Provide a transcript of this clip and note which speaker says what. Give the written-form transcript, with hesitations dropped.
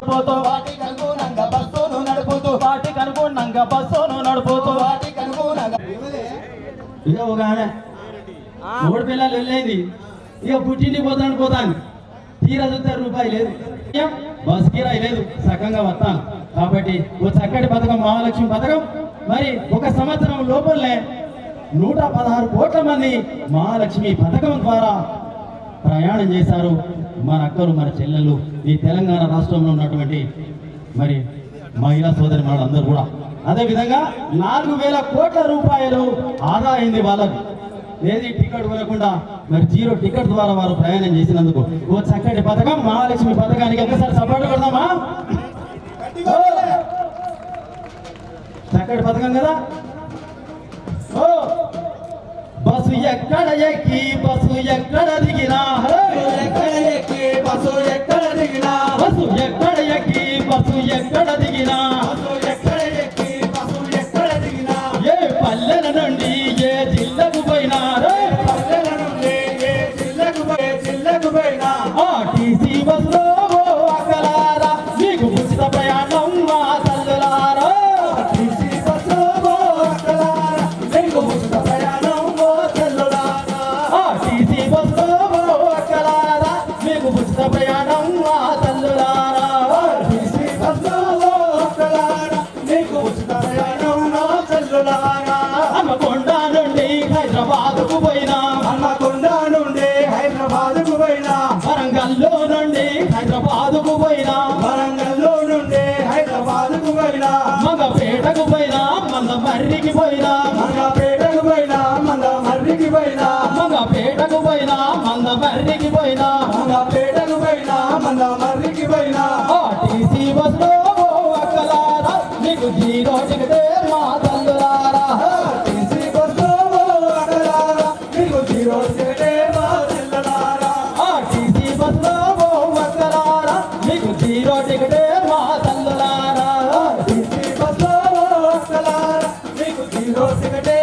Speaker 1: నడుపుతూ
Speaker 2: వాటికి అనుగుణంగా బస్సును నడుపుతూ
Speaker 1: వాటికి అనుగుణంగా బస్సును నడుపుతూ
Speaker 2: వాటికి అనుగుణంగా
Speaker 1: ఇక ఒక ఆమె 3 పిల్లలు వెళ్ళేది ఇక పుట్టింటి పోతాను తీరా చూస్తే రూపాయి లేదు బస్ కిరాయి లేదు సకంగా వస్తాను కాబట్టి ఓ చక్కటి పథకం మహాలక్ష్మి పథకం మరి ఒక సంవత్సరం లోపలనే 116 కోట్ల మంది మహాలక్ష్మి పథకం ద్వారా ప్రయాణం చేశారు మన అక్కలు మన చెల్లెళ్ళు ఈ తెలంగాణ రాష్ట్రంలో ఉన్నటువంటి మరి మహిళా సోదరి వాళ్ళందరూ కూడా అదేవిధంగా 4,000 కోట్ల రూపాయలు ఆదా అయింది వాళ్ళకు ఏది టికెట్ కొనకుండా మరి 0 టికెట్ ద్వారా వారు ప్రయాణం చేసినందుకు ఓ చక్కటి పథకం మహాలక్ష్మి పథకానికి ఒకసారి సపోర్ట్ కొడదామా చక్కటి పథకం కదా ఓ బస్సు ఎక్కడ ఎక్కి బస్సు ఎక్కడ దిగినా
Speaker 2: బస్సు ఎక్కడ దిగినా
Speaker 1: బస్సు ఎక్కడ ఎక్కి బస్సు ఎక్కడ దిగినా ఏ పల్లెల నుండి ఏ జిల్లకు పోయినా ఆర్టీసీ బస్సులో అక్కలారా మీకు ఉచిత ప్రయాణం మా తల్లులారా
Speaker 2: ఆర్టీసీ బస్సులో
Speaker 1: ఆర్టీసీ బస్సులో అక్కలారా మీకు ఉచిత ప్రయాణం మా తల్లులారా హన్మకొండ నుండి హైదరాబాద్కు పోయినా వరంగల్లో నుండి హైదరాబాద్కు పోయినా మగపేటకు పోయినా మందమర్రికి పోయినా
Speaker 2: మగపేటకు పోయినా మందమర్రికి పోయినా
Speaker 1: ఆర్టీసీ బస్సులో అక్కలారా నీకు 0 టికెటే మా తల్లులారా
Speaker 2: ఆర్టీసీ బస్సులో నీకు 0 టికెటే మా చెల్లెలారా
Speaker 1: ఆర్టీసీ బస్సులో అక్కలారా నీకు 0 టికెటే మా తల్లులారా
Speaker 2: ఆర్టీసీ బస్సులో నీకు 0 టికెటే